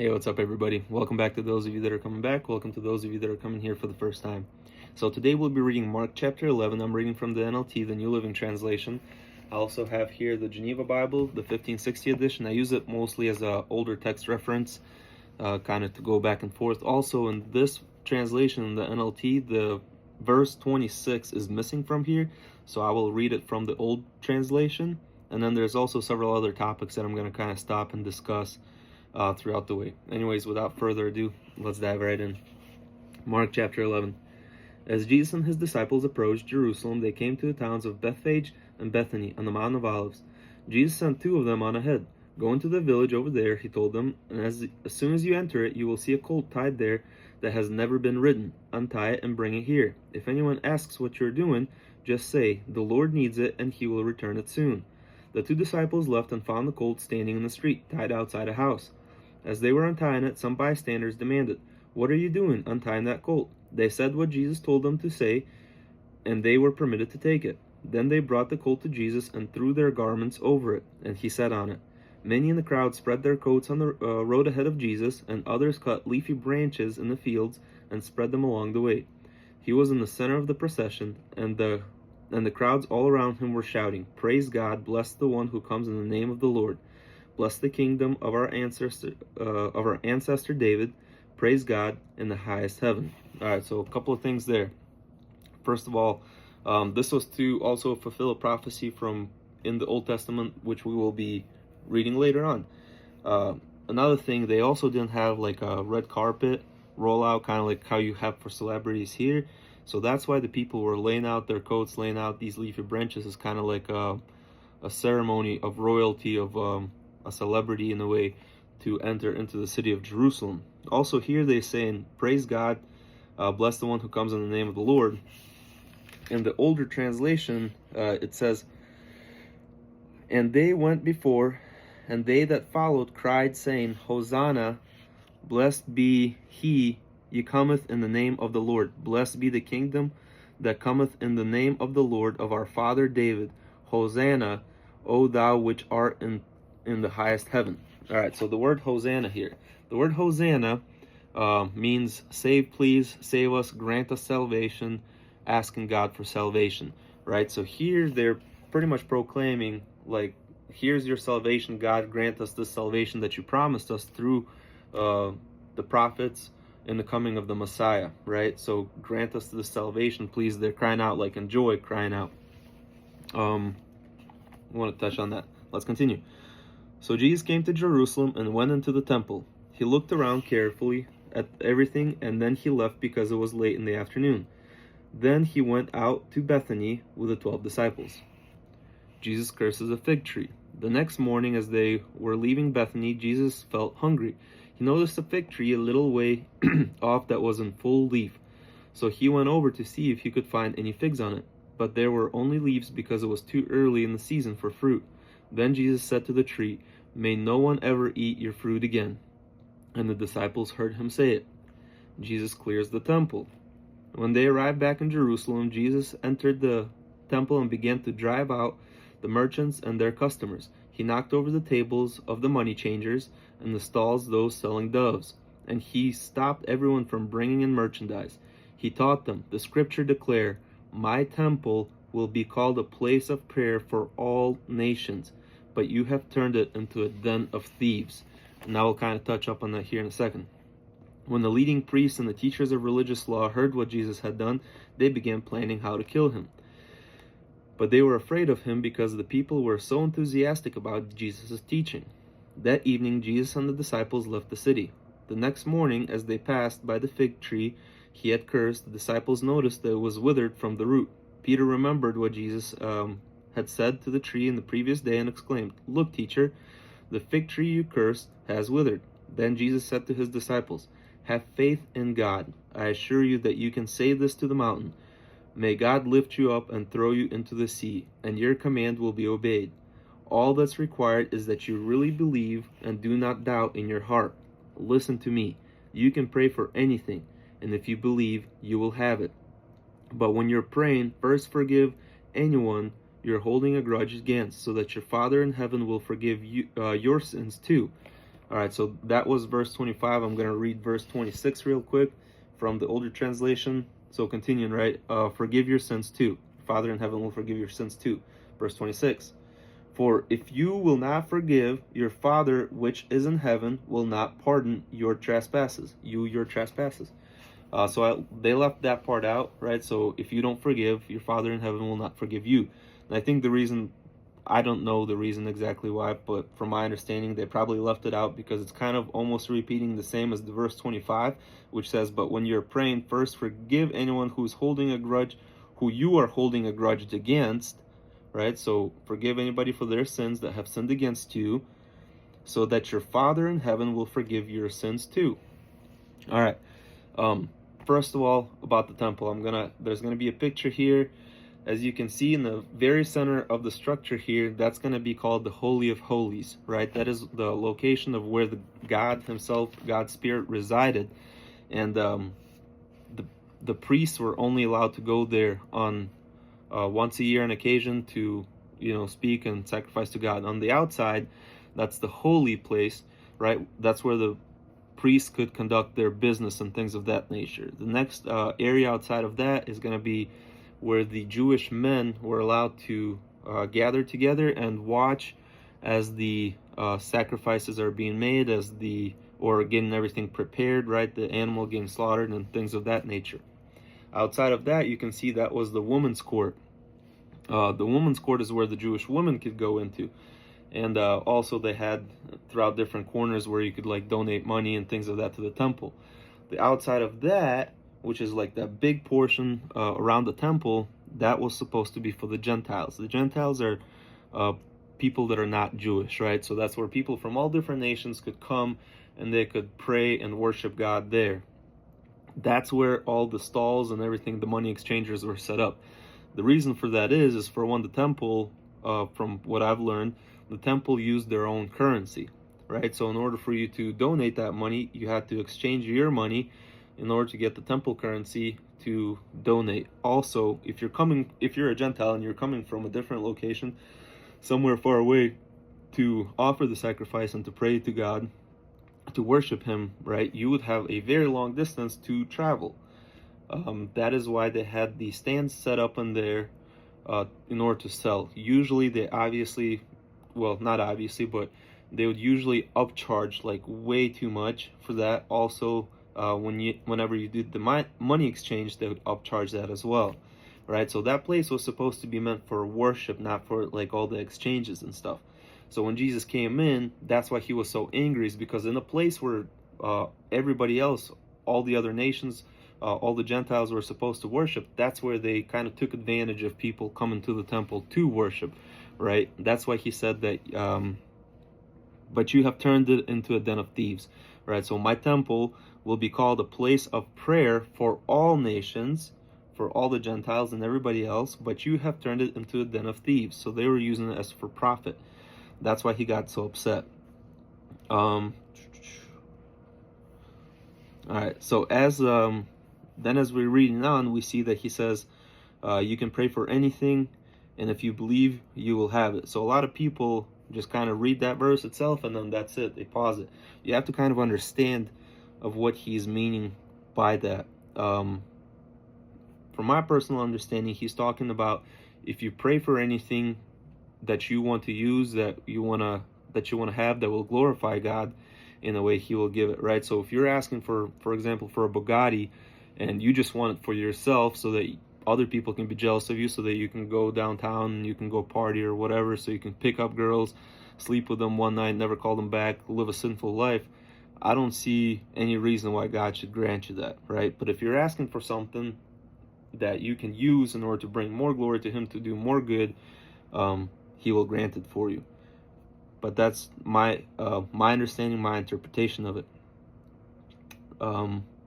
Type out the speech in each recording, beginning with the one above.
Hey, what's up, everybody? Welcome back to those of you that are coming back. Welcome to those of you that are coming here for the first time. So today we'll be reading Mark chapter 11. I'm reading from the NLT, the New Living Translation. I also have here the Geneva Bible, the 1560 edition. I use it mostly as an older text reference, kind of to go back and forth. Also, in this translation, in the NLT, the verse 26 is missing from here, so I will read it from the old translation. And then there's also several other topics that I'm going to kind of stop and discuss throughout the way. Anyways, without further ado, let's dive right in. Mark chapter 11. As Jesus and his disciples approached Jerusalem, they came to the towns of Bethphage and Bethany on the Mount of Olives. Jesus sent two of them on ahead. Go into the village over there, he told them, and as soon as you enter it, you will see a colt tied there that has never been ridden. Untie it and bring it here. If anyone asks what you're doing, just say, the Lord needs it, and he will return it soon. The two disciples left and found the colt standing in the street, tied outside a house. As they were untying it, some bystanders demanded, "What are you doing, untying that colt?" They said what Jesus told them to say, and they were permitted to take it. Then they brought the colt to Jesus and threw their garments over it, and he sat on it. Many in the crowd spread their coats on the road ahead of Jesus, and others cut leafy branches in the fields and spread them along the way. He was in the center of the procession, and the crowds all around him were shouting, "Praise God, bless the one who comes in the name of the Lord. Bless the kingdom of our ancestor David. Praise God in the highest heaven." All right, so a couple of things there. First of all, this was to also fulfill a prophecy from in the Old Testament, which we will be reading later on. Another thing, they also didn't have like a red carpet rollout, kind of like how you have for celebrities here. So that's why the people were laying out their coats, laying out these leafy branches as kind of like a ceremony of royalty, of a celebrity in a way, to enter into the city of Jerusalem. Also here they saying, "Praise God, bless the one who comes in the name of the Lord." In the older translation, it says, "And they went before, and they that followed cried, saying, Hosanna, blessed be he cometh in the name of the Lord. Blessed be the kingdom that cometh in the name of the Lord of our father David. Hosanna, O thou which art in the highest heaven." All right, so the word Hosanna here. The word Hosanna means save, please, save us, grant us salvation, asking God for salvation, right? So here they're pretty much proclaiming, like, here's your salvation, God, grant us this salvation that you promised us through the prophets in the coming of the Messiah, right? So grant us this salvation, please. They're crying out, like in joy, crying out. I want to touch on that. Let's continue. So Jesus came to Jerusalem and went into the temple. He looked around carefully at everything, and then he left because it was late in the afternoon. Then he went out to Bethany with the 12 disciples. Jesus curses a fig tree. The next morning, as they were leaving Bethany, Jesus felt hungry. He noticed a fig tree a little way off that was in full leaf. So he went over to see if he could find any figs on it. But there were only leaves because it was too early in the season for fruit. Then Jesus said to the tree, "May no one ever eat your fruit again." And the disciples heard him say it. Jesus clears the temple. When they arrived back in Jerusalem, Jesus entered the temple and began to drive out the merchants and their customers. He knocked over the tables of the money changers and the stalls those selling doves, and he stopped everyone from bringing in merchandise. He taught them, "The scripture declare, my temple will be called a place of prayer for all nations, but you have turned it into a den of thieves." And I will kind of touch up on that here in a second. When the leading priests and the teachers of religious law heard what Jesus had done, they began planning how to kill him. But they were afraid of him because the people were so enthusiastic about Jesus' teaching. That evening, Jesus and the disciples left the city. The next morning, as they passed by the fig tree he had cursed, the disciples noticed that it was withered from the root. Peter remembered what Jesus had said to the tree in the previous day and exclaimed, "Look, teacher, the fig tree you cursed has withered." Then Jesus said to his disciples, "Have faith in God. I assure you that you can say this to the mountain, 'May God lift you up and throw you into the sea,' and your command will be obeyed. All that's required is that you really believe and do not doubt in your heart. Listen to me. You can pray for anything, and if you believe, you will have it. But when you're praying, first forgive anyone you're holding a grudge against, so that your Father in heaven will forgive you your sins too." All right, so that was verse 25. I'm going to read verse 26 real quick from the older translation. So continuing, right? Forgive your sins too. Father in heaven will forgive your sins too. Verse 26. For if you will not forgive, your Father which is in heaven will not pardon your trespasses. Your trespasses. They left that part out, right? So if you don't forgive, your Father in heaven will not forgive you. And I think the reason, I don't know the reason exactly why, but from my understanding, they probably left it out because it's kind of almost repeating the same as the verse 25, which says, but when you're praying, first forgive anyone who's holding a grudge, who you are holding a grudge against, right? So forgive anybody for their sins that have sinned against you, so that your Father in heaven will forgive your sins too. All right. First of all, about the temple, there's gonna be a picture here. As you can see in the very center of the structure here, that's gonna be called the Holy of Holies, right? That is the location of where the God himself, God's Spirit, resided. And the priests were only allowed to go there on once a year on occasion to, speak and sacrifice to God. On the outside, that's the holy place, right? That's where the priests could conduct their business and things of that nature. The next area outside of that is going to be where the Jewish men were allowed to gather together and watch as the sacrifices are being made, or getting everything prepared, right? The animal getting slaughtered and things of that nature. Outside of that, you can see that was the women's court. The women's court is where the Jewish women could go into. And also they had throughout different corners where you could like donate money and things of that to the temple. The outside of that, which is like that big portion around the temple, that was supposed to be for the Gentiles. The Gentiles are people that are not Jewish, right? So that's where people from all different nations could come and they could pray and worship God there. That's where all the stalls and everything, the money exchangers, were set up. The reason for that is for one, the temple, from what I've learned, the temple used their own currency, right? So in order for you to donate that money, you had to exchange your money in order to get the temple currency to donate. Also, if you're a Gentile and you're coming from a different location, somewhere far away, to offer the sacrifice and to pray to God, to worship him, right, you would have a very long distance to travel. That is why they had the stands set up in there in order to sell. Usually they not obviously, but they would usually upcharge like way too much for that. Also, whenever you did the money exchange, they would upcharge that as well, right? So that place was supposed to be meant for worship, not for like all the exchanges and stuff. So when Jesus came in, that's why he was so angry, is because in a place where everybody else, all the other nations, all the Gentiles were supposed to worship, that's where they kind of took advantage of people coming to the temple to worship, right? That's why he said that, but you have turned it into a den of thieves, right? So my temple will be called a place of prayer for all nations, for all the Gentiles and everybody else, but you have turned it into a den of thieves. So they were using it as for profit. That's why he got so upset. All right, so as we're reading on, we see that he says, you can pray for anything, and if you believe, you will have it. So a lot of people just kind of read that verse itself, and then that's it. They pause it. You have to kind of understand of what he's meaning by that. From my personal understanding, he's talking about if you pray for anything that you want to use, that you want to have, that will glorify God in a way, he will give it, right? So if you're asking for example, for a Bugatti, and you just want it for yourself so that other people can be jealous of you, so that you can go downtown and you can go party or whatever, so you can pick up girls, sleep with them one night, never call them back, live a sinful life, I don't see any reason why God should grant you that, right? But if you're asking for something that you can use in order to bring more glory to him, to do more good, he will grant it for you. But that's my understanding, my interpretation of it.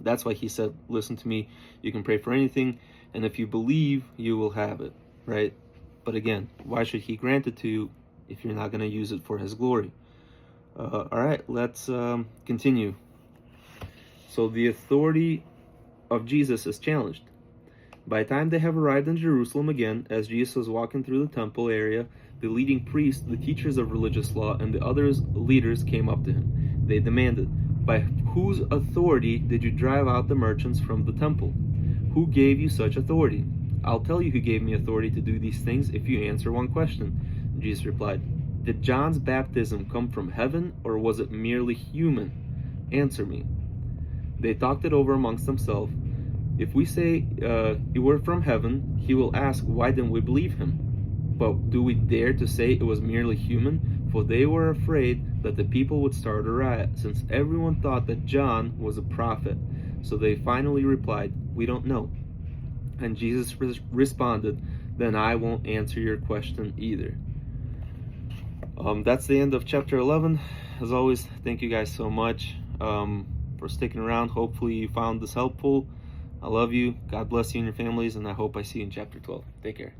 That's why he said, listen to me, you can pray for anything, and if you believe, you will have it, right? But again, why should he grant it to you if you're not going to use it for his glory? All right, let's continue. So the authority of Jesus is challenged. By the time they have arrived in Jerusalem again, as Jesus was walking through the temple area, the leading priests, the teachers of religious law, and the other leaders came up to him. They demanded, "By whose authority did you drive out the merchants from the temple? Who gave you such authority?" "I'll tell you who gave me authority to do these things if you answer one question." Jesus replied, "Did John's baptism come from heaven, or was it merely human? Answer me." They talked it over amongst themselves. "If we say it were from heaven, he will ask, why didn't we believe him? But do we dare to say it was merely human?" For they were afraid that the people would start a riot, since everyone thought that John was a prophet. So they finally replied, "We don't know." And Jesus responded, "Then I won't answer your question either." That's the end of chapter 11. As always, thank you guys so much for sticking around. Hopefully you found this helpful. I love you. God bless you and your families, and I hope I see you in chapter 12. Take care.